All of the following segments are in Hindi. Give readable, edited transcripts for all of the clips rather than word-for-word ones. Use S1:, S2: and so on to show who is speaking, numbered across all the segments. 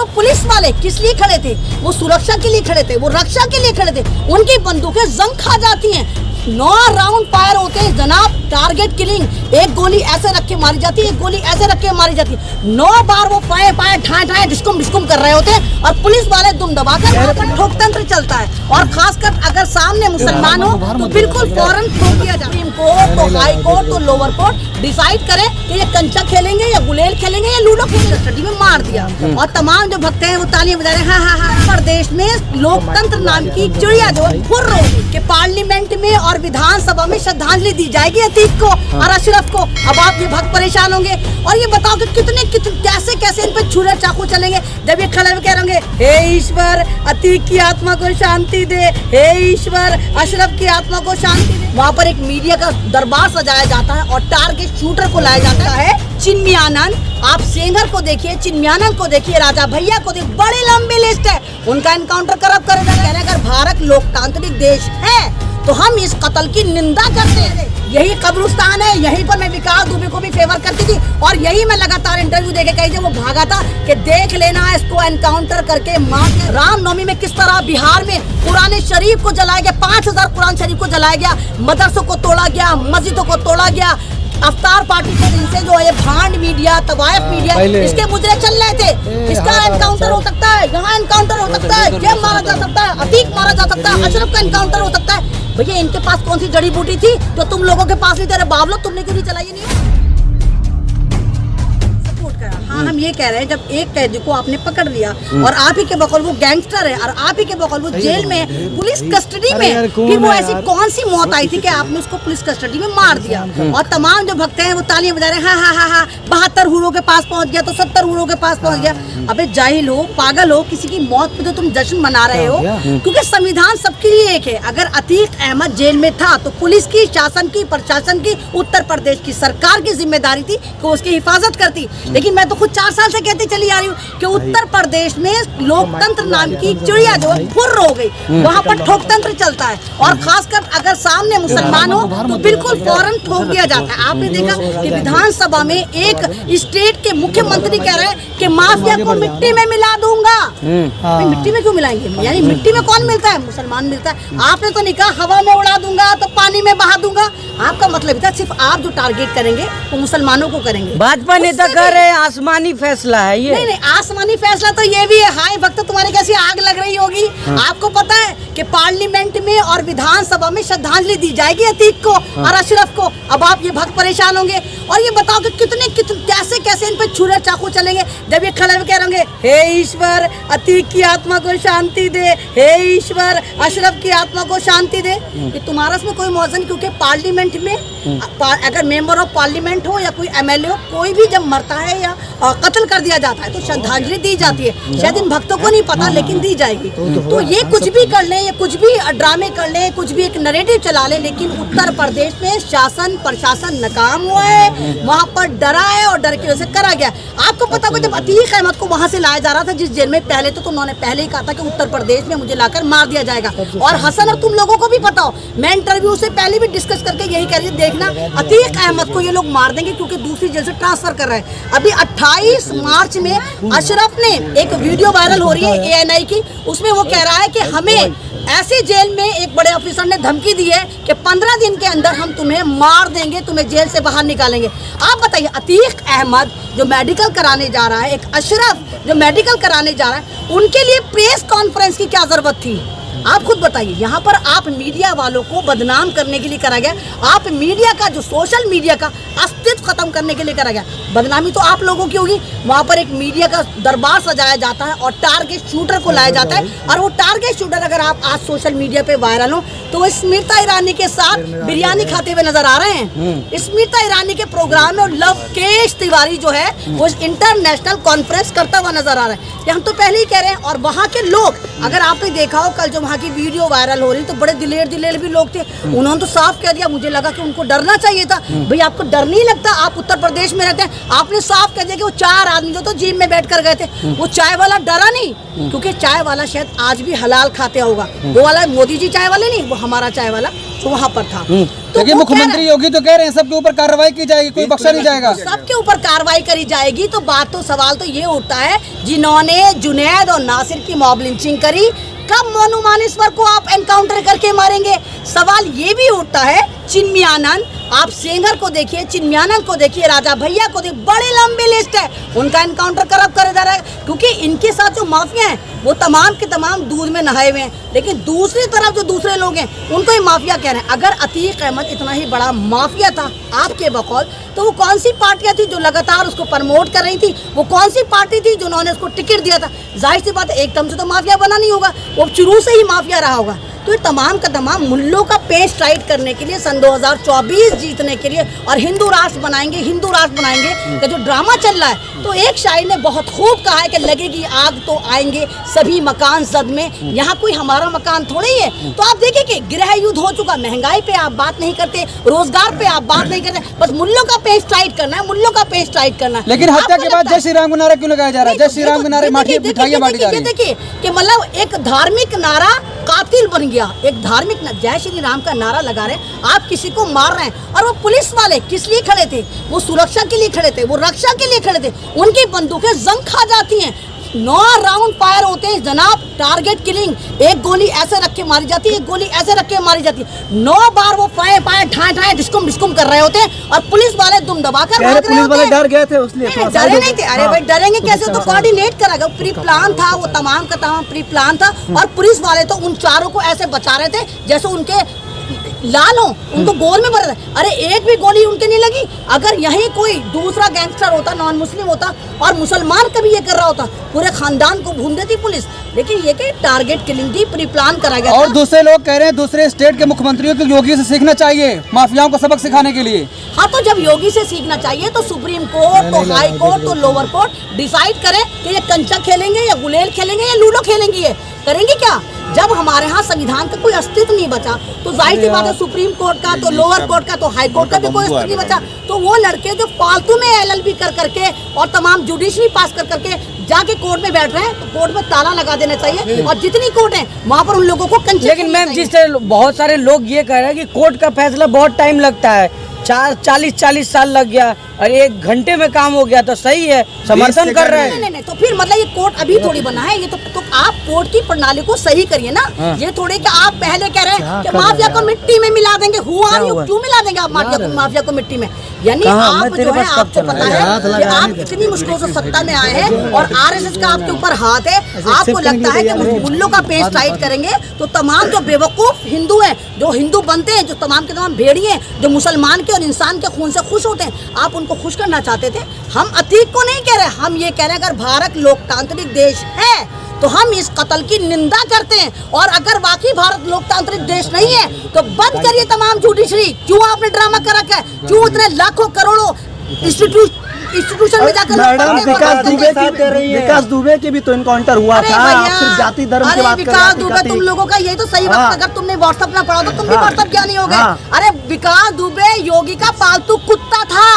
S1: वो पुलिस वाले किस लिए खड़े थे? वो सुरक्षा के लिए खड़े थे, वो रक्षा के लिए खड़े थे। उनकी बंदूकें जंग खा जाती हैं। 9 राउंड फायर होते हैं जनाब, टारगेट किलिंग। एक गोली ऐसे रख के मारी जाती है, एक गोली ऐसे रख के मारी जाती है। 9 बार वो पाए ठाए ठाए डिस्कुम कर रहे होते हैं और पुलिस वाले दुम दबाकर ठोकतंत्र चलता है। और खासकर अगर सामने मुसलमान हो तो बिल्कुल फौरन ठोक दिया जाता है। सुप्रीम कोर्ट तो हाई कोर्ट तो लोअर कोर्ट डिसाइड करे कि ये कंचा खेलेंगे या गुलेल खेलेंगे या लूडो खेलेंगे, स्टडी में मार दिया। और तमाम जो भक्त हैं वो तालियां बजा रहे हैं। हाँ। प्रदेश में लोकतंत्र नाम की चिड़िया जो है फुर्र होगी कि पार्लियामेंट में और विधानसभा में श्रद्धांजलि दी जाएगी अतीक को और अशरफ को। अब आप ये भक्त परेशान होंगे और ये बताओ कि कितने कैसे इन पे छुरे चाकू चलेंगे जब ये खड़े कह रहे हे ईश्वर अतीक की आत्मा को शांति दे, हे ईश्वर अशरफ की आत्मा को शांति दे। वहाँ पर एक मीडिया का दरबार सजाया जाता है और टारगेट शूटर को लाया जाता है चिन्मयानंद। आप सेंगर को देखिए, चिन्मयानंद को देखिए, राजा भैया को देखिए, बड़ी लंबी लिस्ट है। उनका एनकाउंटर कब करेगा? अगर भारत लोकतांत्रिक देश है तो हम इस कत्ल की निंदा करते हैं। यही कब्रिस्तान है, यहीं पर मैं विकास दुबे को भी फेवर करती थी और यही मैं लगातार इंटरव्यू देके कही थी, वो भागा था कि देख लेना इसको एनकाउंटर करके मार के। रामनवमी में किस तरह बिहार में कुरान शरीफ को जलाया गया, 5000 कुरान शरीफ को जलाया गया, मदरसों को तोड़ा गया, मस्जिदों को तोड़ा गया। अफ्तार पार्टी के दिन से जो है भांड मीडिया, तवायफ मीडिया, इसके मुजरे चल रहे थे। इसका एनकाउंटर हो सकता है, यहाँ एनकाउंटर हो सकता है, ये मारा जा सकता है, अतीक मारा जा सकता है, अशरफ का एनकाउंटर हो सकता है। भैया इनके पास कौन सी जड़ी बूटी थी जो तुम लोगों के पास नहीं? तेरे बावलो तुमने क्यों नहीं चलाई? नहीं हाँ, हम ये कह रहे हैं जब एक कैदी को आपने पकड़ लिया और आप ही के बकौल वो गैंगस्टर है और आप ही के बकौल वो जेल में पुलिस कस्टडी में, फिर वो ऐसी कौन सी मौत आई थी कि आपने उसको पुलिस कस्टडी में मार दिया? और तमाम जो भक्त हैं वो तालियां बजा रहे हैं। हाँ 72 हुरों के पास पहुंच गया तो 70 हुरों के पास पहुंच गया। अबे जाहिल हो, पागल हो, किसी की मौत पे तो तुम जश्न मना रहे हो क्योंकि संविधान सबके लिए एक है। अगर अतीक अहमद जेल में था तो पुलिस की, शासन की, प्रशासन की, उत्तर प्रदेश की सरकार की जिम्मेदारी थी कि उसकी हिफाजत करती। लेकिन मैं तो खुद 4 साल से कहती चली आ रही हूँ कि उत्तर प्रदेश में लोकतंत्र नाम की चिड़िया जो है फुर्र हो गई। वहाँ पर ठोकतंत्र चलता है और खासकर अगर सामने मुसलमान हो तो बिल्कुल फौरन ठोक दिया जाता है। आपने देखा कि विधानसभा में एक स्टेट के मुख्यमंत्री कह रहे हैं कि माफिया को मिट्टी में मिला दूंगा। मिट्टी में क्यों मिलाएंगे? यानी मिट्टी में कौन मिलता है? मुसलमान मिलता है। आपने तो नहीं कहा हवा में उड़ा दूंगा तो पानी में बहा दूंगा। आपका मतलब था सिर्फ आप जो टारगेट करेंगे वो मुसलमानों को करेंगे।
S2: भाजपा नेता कह रहे हैं आसमानी फैसला है ये।
S1: नहीं आसमानी फैसला तो ये भी है। हाय वक्त तुम्हारी कैसी आग लग रही होगी। आपको पता है कि पार्लियामेंट में और विधानसभा में श्रद्धांजलि दी जाएगी अतीक को और अशरफ को। अब आप ये भक्त परेशान होंगे और ये बताओ कि कितने कैसे इन पे छुरे चाकू चलेंगे जब ये खड़े कह रहे होंगे हे ईश्वर अतीक की आत्मा को शांति दे, हे ईश्वर अशरफ की आत्मा को शांति दे। ये तुम्हारा इसमें कोई मौजन, क्योंकि पार्लियामेंट में अगर मेंबर ऑफ पार्लियामेंट हो या कोई MLA हो, कोई भी जब मरता है या कत्ल कर दिया जाता है तो श्रद्धांजलि दी जाती है। शायद इन भक्तों को नहीं पता लेकिन दी जाएगी। तो ये कुछ भी कर ले, ये कुछ भी ड्रामे कर ले, कुछ भी एक नैरेटिव चला ले, लेकिन उत्तर प्रदेश में शासन प्रशासन नाकाम हुआ है। वहाँ पर डरा है और डर की वजह से करा गया। आपको पता होगा जब अतीक अहमद को वहाँ से लाया जा रहा था जिस जेल में, पहले तो उन्होंने पहले ही कहा था कि उत्तर प्रदेश में मुझे लाकर मार दिया जाएगा। और हसन और तुम लोगों को भी पता हो, मैं इंटरव्यू से पहले भी डिस्कस करके यही कह रही थी, देखना अतीक अहमद को ये लोग मार देंगे क्योंकि दूसरी जेल से ट्रांसफर कर रहे हैं। अभी 28 मार्च में अशरफ ने एक वीडियो वायरल हो रही है ANI की, उसमें वो कह रहा है कि हमें ऐसी जेल में एक बड़े ऑफिसर ने धमकी दी है कि 15 दिन के अंदर हम तुम्हें मार देंगे, तुम्हें जेल से बाहर निकालेंगे। आप बताइए, अतीक अहमद जो मेडिकल कराने जा रहा है, एक अशरफ जो मेडिकल कराने जा रहा है, उनके लिए प्रेस कॉन्फ्रेंस की क्या जरूरत थी? आप खुद बताइए। यहाँ पर आप मीडिया वालों को बदनाम करने के लिए करा गया। आप मीडिया का जो सोशल मीडिया का अस्तित्व खत्म करने के लिए करा गया। बदनामी तो आप लोगों की होगी। वहाँ पर एक मीडिया का दरबार सजाया जाता है और टारगेट शूटर को लाया जाता है। और वो टारगेट शूटर अगर आप आज सोशल मीडिया पे वायरल हो तो वो स्मृति ईरानी के साथ बिरयानी खाते हुए नजर आ रहे हैं। स्मृति ईरानी के प्रोग्राम में लवकेश तिवारी जो है वो इंटरनेशनल कॉन्फ्रेंस करता हुआ नजर आ रहा है। हम तो पहले ही कह रहे हैं। और वहाँ के लोग, अगर आपने देखा हो, कल जो वहाँ की वीडियो वायरल हो रही तो बड़े दिलेर भी लोग थे, उन्होंने तो साफ कह दिया। मुझे लगा कि उनको डरना चाहिए था। भाई आपको डर नहीं लगता? आप उत्तर प्रदेश में रहते हैं, आपने साफ कह दिया कि वो 4 आदमी जो तो जीप में बैठ कर गए थे, वो चाय वाला डरा नहीं, क्योंकि चाय वाला शायद आज भी हलाल खाते होगा। वो वाला मोदी जी चाय वाले नहीं, वो हमारा चाय वाला जो वहाँ पर था। तो
S3: देखिए मुख्यमंत्री योगी तो कह रहे हैं सबके ऊपर कार्रवाई की जाएगी, कोई बख्शा नहीं जाएगा।
S1: सबके ऊपर कार्रवाई करी जाएगी। तो बात तो सवाल तो ये उठता है, जिन्होंने जुनैद और नासिर की मॉब लिंचिंग करी, कब मोनू मानेश्वर को आप एनकाउंटर करके मारेंगे? सवाल ये भी उठता है, चिन्मयानंद, आप सेंगर को देखिए, चिन्मयानंद को देखिए, राजा भैया को देखिए, बड़ी लंबी लिस्ट है, उनका एनकाउंटर कब करा जा रहा है? क्योंकि इनके साथ जो माफिया हैं वो तमाम के तमाम दूध में नहाए हुए हैं, लेकिन दूसरी तरफ जो दूसरे लोग हैं उनको ही माफिया कह रहे हैं। अगर अतीक अहमद इतना ही बड़ा माफिया था आपके बकौल, तो वो कौन सी पार्टियां थी जो लगातार उसको प्रमोट कर रही थी? वो कौन सी पार्टी थी जिन्होंने उसको टिकट दिया था? जाहिर सी बात है एकदम से तो माफिया बना नहीं होगा, वो शुरू से ही माफिया रहा होगा। तो ये तमाम का तमाम मुल्लों का पेच टाइट करने के लिए, सन 2024 जीतने के लिए और हिंदू राष्ट्र बनाएंगे का जो ड्रामा चल रहा है। तो एक शायर ने बहुत खूब कहा है कि लगेगी आग तो आएंगे सभी मकान जद में। यहाँ कोई हमारा मकान थोड़ा ही है। तो आप देखिए कि गृह युद्ध हो चुका, महंगाई पे आप बात नहीं करते, रोजगार पे आप बात नहीं करते, बस मुल्लों का पेच टाइट करना है, मुल्लों का पेच टाइट करना है।
S3: लेकिन हत्या के बाद जय श्री राम का नारा क्यों लगाया जा रहा है? जय श्री राम के नारे मिठाइयां बांटी जा रही है।
S1: देखिए कि मतलब एक धार्मिक नारा कातिल बन गया। एक धार्मिक जय श्री राम का नारा लगा रहे, आप किसी को मार रहे हैं। और वो पुलिस वाले किस लिए खड़े थे? वो सुरक्षा के लिए खड़े थे, वो रक्षा के लिए खड़े थे। उनकी बंदूकें जंग खा जाती हैं, 9 राउंड फायर होते हैं जनाब, टारगेट किलिंग। एक गोली ऐसे रख के मारी जाती है, एक गोली ऐसे रख के मारी जाती है। 9 बार वो फायर ठाए डिस्कुम कर रहे होते हैं और पुलिस वाले दुम दबाकर भाग रहे होते हैं।
S4: डर गए थे उसने,
S1: डरे नहीं थे। अरे भाई डरेंगे कैसे? तो कोऑर्डिनेट करा, प्री प्लान था, वो तमाम का तमाम प्री प्लान था। और पुलिस वाले तो उन चारों को ऐसे बचा रहे थे जैसे उनके लाल हो, उनको गोल में भर रहे। अरे एक भी गोली उनके नहीं लगी। अगर यहीं कोई दूसरा गैंगस्टर होता, नॉन मुस्लिम होता और मुसलमान कभी ये कर रहा होता, पूरे खानदान को भून देती पुलिस। लेकिन ये कि टारगेट किलिंग थी, प्री प्लान करा गया।
S3: और दूसरे लोग कह रहे हैं दूसरे स्टेट के मुख्यमंत्रियों को योगी से सीखना चाहिए माफियाओं को सबक सिखाने के लिए।
S1: हाँ, तो जब योगी से सीखना चाहिए तो सुप्रीम कोर्ट, तो हाई कोर्ट, तो लोअर कोर्ट डिसाइड करे कि ये कंचा खेलेंगे या गुलेल खेलेंगे या लूडो खेलेंगे। ये करेंगे क्या? जब हमारे यहाँ संविधान का कोई अस्तित्व नहीं बचा तो जाहिर सी बात है सुप्रीम कोर्ट का, तो लोअर कोर्ट का, तो हाई कोर्ट का भी कोई अस्तित्व नहीं बचा। तो वो लड़के जो फालतू में LLB कर करके और तमाम जुडिशरी पास कर करके जाके कोर्ट में बैठ रहे हैं, तो कोर्ट में ताला लगा देना चाहिए। और जितनी कोर्ट है वहाँ पर उन लोगों को कंचे।
S2: लेकिन मैम जिस तरह बहुत सारे लोग ये कह रहे हैं कि कोर्ट का फैसला बहुत टाइम लगता है, 40 साल लग गया और 1 घंटे में काम हो गया, तो सही है, समर्थन कर रहे हैं।
S1: नहीं, तो फिर मतलब ये कोर्ट अभी थोड़ी बना है। ये तो आप कोर्ट की प्रणाली को सही करिए ना। ये थोड़े कि आप पहले कह रहे हैं कि माफिया को मिट्टी में मिला देंगे। क्यों मिला देंगे आप माफिया को मिट्टी में? यानी आप जो है, आपको पता है कि आप कितनी मुश्किलों से सत्ता में आए हैं और RSS का आपके ऊपर हाथ है। आपको लगता है कि मुल्लों का पेच टाइट करेंगे तो तमाम जो बेवकूफ हिंदू हैं, जो हिंदू बनते हैं, जो तमाम के तमाम भेड़िए हैं, जो मुसलमान के और इंसान के खून से खुश होते हैं, आप उनको खुश करना चाहते थे। हम अतीक को नहीं कह रहे, हम ये कह रहे हैं अगर भारत लोकतांत्रिक देश है तो हम इस कत्ल की निंदा करते हैं। और अगर वाकई भारत लोकतांत्रिक देश नहीं है तो बंद करिए तमाम जुडिशरी। क्यों आपने ड्रामा कर रखा है? क्यों इतने लाखों करोड़ों इंस्टीट्यूशन में जाकर
S4: विकास दुबे के भी तो इनकाउंटर हुआ था। आप सिर्फ जाति धर्म की बात कर रहे हैं।
S1: विकास दुबे तुम लोगों का यही तो सही वक्त, अगर तुमने व्हाट्सएप ना पढ़ा तो तुम भी व्हाट्सएप क्या नहीं हो गए? अरे विकास दुबे योगी का पालतू कुत्ता था।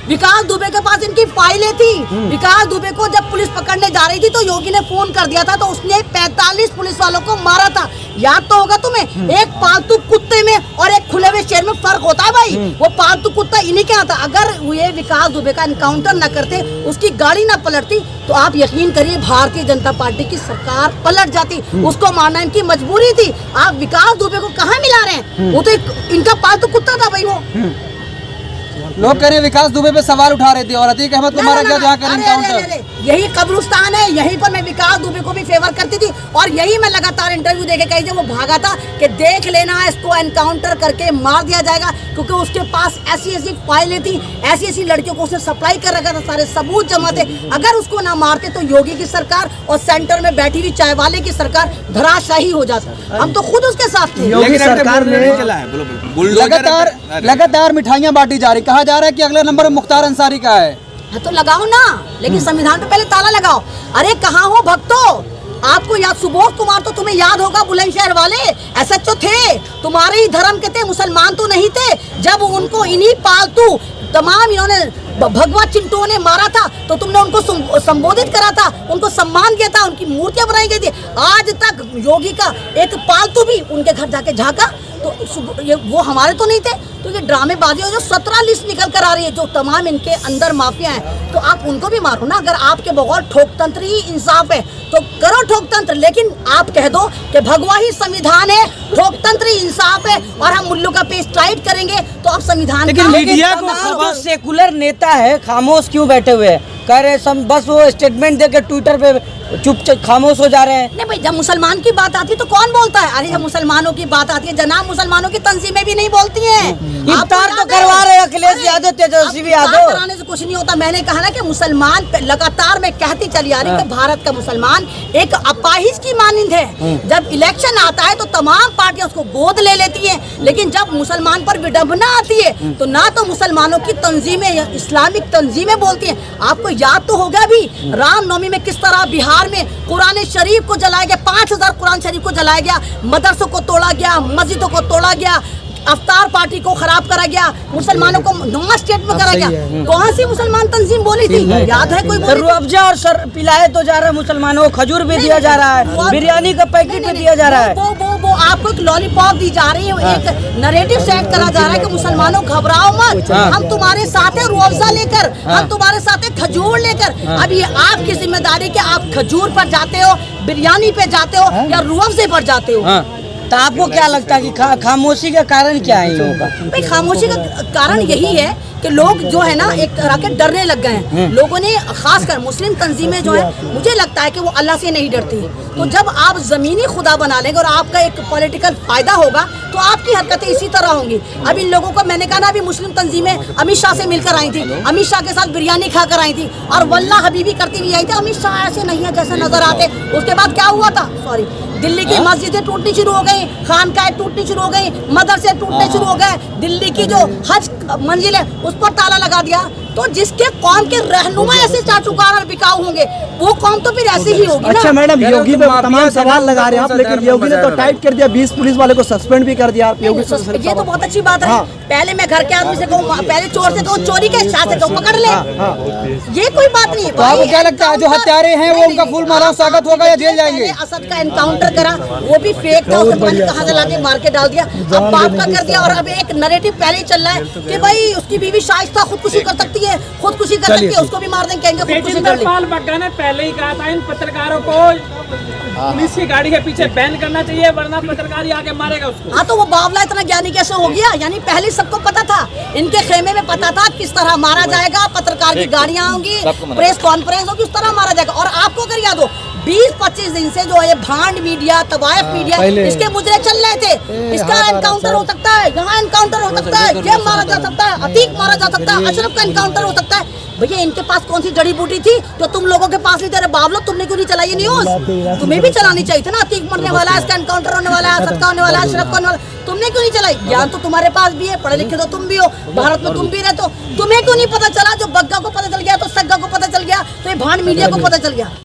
S1: विकास दुबे के पास इनकी फाइलें थी। विकास दुबे को जब पुलिस पकड़ने जा रही थी तो योगी ने फोन कर दिया था, तो उसने 45 पुलिस वालों को मारा था। याद तो होगा तुम्हें। एक पालतू कुत्ते में और एक खुले हुए शेर में फर्क होता है भाई। वो पालतू कुत्ता इन्हीं के आता। अगर ये विकास दुबे का एनकाउंटर न करते, उसकी गाड़ी न पलटती, तो आप यकीन करिए भारतीय जनता पार्टी की सरकार पलट जाती। उसको मारना इनकी मजबूरी थी। आप विकास दुबे को कहाँ मिला रहे हैं? वो तो इनका पालतू कुत्ता था भाई। वो
S3: लोग कह रहे हैं विकास दुबे पे सवाल उठा रहे थे और अतीक अहमद को मारा गया जहाँ कर एनकाउंटर।
S1: यही कब्रिस्तान है, यहीं पर मैं विकास दुबे को भी फेवर करती थी और यही मैं लगातार इंटरव्यू देके कही जब वो भागा था कि देख लेना इसको एनकाउंटर करके मार दिया जाएगा, क्योंकि उसके पास ऐसी फाइलें थी, ऐसी लड़कियों को उसने सप्लाई कर रखा था, सारे सबूत जमा थे। अगर उसको ना मारते तो योगी की सरकार और सेंटर में बैठी हुई चाय वाले की सरकार धराशाही हो जाता। हम तो खुद उसके साथ थे।
S4: योगी सरकार ने
S3: लगातार मिठाइयाँ बांटी जा रही, कहा जा रहा है कि अगला नंबर मुख्तार अंसारी का है।
S1: हाँ तो लगाओ ना, लेकिन संविधान पे पहले ताला लगाओ। अरे कहाँ हो भक्तों? आपको याद, सुबोध कुमार तो तुम्हें याद होगा, बुलंदशहर वाले SHO थे, तुम्हारे ही धर्म के थे, मुसलमान तो नहीं थे। जब उनको इन्हीं पालतू तमाम इन्होंने भगवा चिंटुओं ने मारा था तो तुमने उनको संबोधित करा था, उनको सम्मान किया था, उनकी मूर्तियां बनाई गई थी। आज तक योगी का एक पालतू भी उनके घर जाके झांका तो ये वो हमारे तो नहीं थे। तो ये ड्रामेबाजी जो 17 लिस्ट निकल कर आ रही है, जो तमाम इनके अंदर माफिया हैं, तो आप उनको भी मारो ना। अगर आपके बगौर ठोकतंत्र ही इंसाफ है तो करो ठोकतंत्र, लेकिन आप कह दो कि भगवा ही संविधान है, ठोकतंत्र ही इंसाफ है और हम मुल्लों का पेज टाइट करेंगे तो आप संविधान
S2: लेकिन मीडिया को जो सेकुलर नेता है खामोश क्यों बैठे हुए हैं? कह रहे बस वो स्टेटमेंट देके ट्विटर पे चुप खामोश हो जा रहे हैं।
S1: नहीं भाई, जब मुसलमान की बात आती है तो कौन बोलता है? अरे जब मुसलमानों की बात आती है, जनाब मुसलमानों की तंजीमें भी नहीं बोलती हैं।
S2: इफ्तार तो करवा रहे अखिलेश यादव, तेजस्वी यादव।
S1: कराने से कुछ नहीं होता। मैंने कहा ना कि मुसलमान लगातार मैं कहती चली आ रही कि भारत का मुसलमान एक अपाहिज की मानिंद है। जब इलेक्शन आता है तो तमाम पार्टियां उसको गोद ले लेती हैं, लेकिन जब मुसलमान पर विडंबना आती है तो ना तो मुसलमानों की तंजीमें, इस्लामिक तंजीमें बोलती हैं। आपको याद तो होगा भी रामनवमी में किस तरह बिहार में कुरान शरीफ को जलाया गया, 5000 कुरान शरीफ को जलाया गया, मदरसों को तोड़ा गया, मस्जिदों को तोड़ा गया, अफ्तार पार्टी को खराब करा गया, मुसलमानों को नमाज स्टेट में करा गया। कौन सी मुसलमान तंजीम बोली थी? याद है कोई?
S2: रूअफ़ज़ा और सर पिलाए तो जा रहा है मुसलमानों को, खजूर भी दिया जा रहा है, बिरयानी का पैकेट भी दिया जा रहा है।
S1: वो आपको एक लॉलीपॉप दी जा रही है, एक नैरेटिव सेट करा जा रहा है कि मुसलमानों घबराओ मत, हम तुम्हारे साथ है रूअफ़ज़ा लेकर, हम तुम्हारे साथ है खजूर लेकर। अब ये आपकी जिम्मेदारी कि आप खजूर पर जाते हो, बिरयानी पे जाते हो या रूअफ़ज़े पर जाते हो।
S2: तो आपको क्या लगता है कि खामोशी का कारण क्या है इन लोगों का?
S1: भाई खामोशी का कारण यही है कि लोग जो है ना एक तरह के डरने लग गए हैं। लोगों ने खासकर मुस्लिम तंजीमें जो है, मुझे लगता है कि वो अल्लाह से नहीं डरती। तो जब आप ज़मीनी खुदा बना लेंगे और आपका एक पॉलिटिकल फायदा होगा तो आपकी हरकतें इसी तरह होंगी। अब इन लोगों को मैंने कहा ना, अभी मुस्लिम तंजीमें अमित शाह से मिलकर आई थी, अमित शाह के साथ बिरयानी खाकर आई थी और वल्ला हबीबी करती हुई आई थी। अमित शाह ऐसे नहीं है जैसे नजर आते। उसके बाद क्या हुआ था? सॉरी, दिल्ली की मस्जिदें टूटनी शुरू हो गई, खानकाहें टूटनी शुरू हो गई, मदरसे टूटने शुरू हो गए, दिल्ली की जो हज मंजिल है उस पर ताला लगा दिया। तो जिसके कौम के रहनुमा ऐसे चाटुकार और बिकाऊ होंगे वो कौम तो फिर ऐसे ही होगी ना।
S4: अच्छा मैडम, योगी पे तमाम सवाल लगा रहे हैं आप, लेकिन योगी ने तो टाइट कर दिया, 20 पुलिस वाले को सस्पेंड भी कर दिया।
S1: ये तो बहुत अच्छी बात है। पहले मैं घर के आदमी से कहूँ, पहले चोर से कहूँ चोरी के, शाह से कहूँ पकड़ ले, ये कोई बात नहीं है।
S3: तो आपको क्या लगता है जो हत्यारे हैं वो उनका फूल माला स्वागत होगा या जेल जाएंगे?
S1: असद का एनकाउंटर करा, वो भी फेक था, उसको पता नहीं कहाँ से लाके मार के डाल दिया, अब बाप का कर दिया। और अब एक नैरेटिव पहले ही चल रहा है कि भाई उसकी बीवी शाइस्ता खुदकुशी कर सकती है, खुदकुशी कर सकती है, उसको भी मार देंगे, कहेंगे खुदकुशी कर ली।
S5: पाल बग्गा ने पहले ही कहा था इन पत्रकारों को पुलिस की गाड़ी के पीछे बैन करना चाहिए वरना पत्रकार ही आके मारेगा उसको।
S1: हाँ, तो वो बावला इतना ज्ञानी कैसे हो गया? यानी पहले सबको पता था, इनके खेमे में पता था किस तरह मारा जाएगा, पत्रकार की गाड़ियां होंगी, प्रेस कॉन्फ्रेंस होगी, उस तरह मारा जाएगा। और आपको अगर याद हो 20-25 दिन से जो है भांड मीडिया, तवायफ मीडिया, इसके मुजरे चल रहे थे, इसका एनकाउंटर हो सकता है, यहाँ एनकाउंटर हो सकता है, ये मारा जा सकता है, अतीक मारा जा सकता है, अशरफ का एनकाउंटर हो सकता है। भैया इनके पास कौन सी जड़ी बूटी थी जो तुम लोगों के पास नहीं? तेरे बावलो, तुमने क्यों नहीं चलाई न्यूज? तुम्हें भी चलानी चाहिए था ना। अतीक मरने वाला है, इसका एनकाउंटर होने वाला है, असद का होने वाला है, अशरफ का होने वाला, तुमने क्यों नहीं चलाई? ज्ञान तो तुम्हारे पास भी है, पढ़े लिखे तो तुम भी हो, भारत में तुम भी रहते हो, तुम्हें क्यों नहीं पता चला? जो बग्गा को पता चल गया तो सग्गा को पता चल गया, तो ये भांड मीडिया को पता चल गया।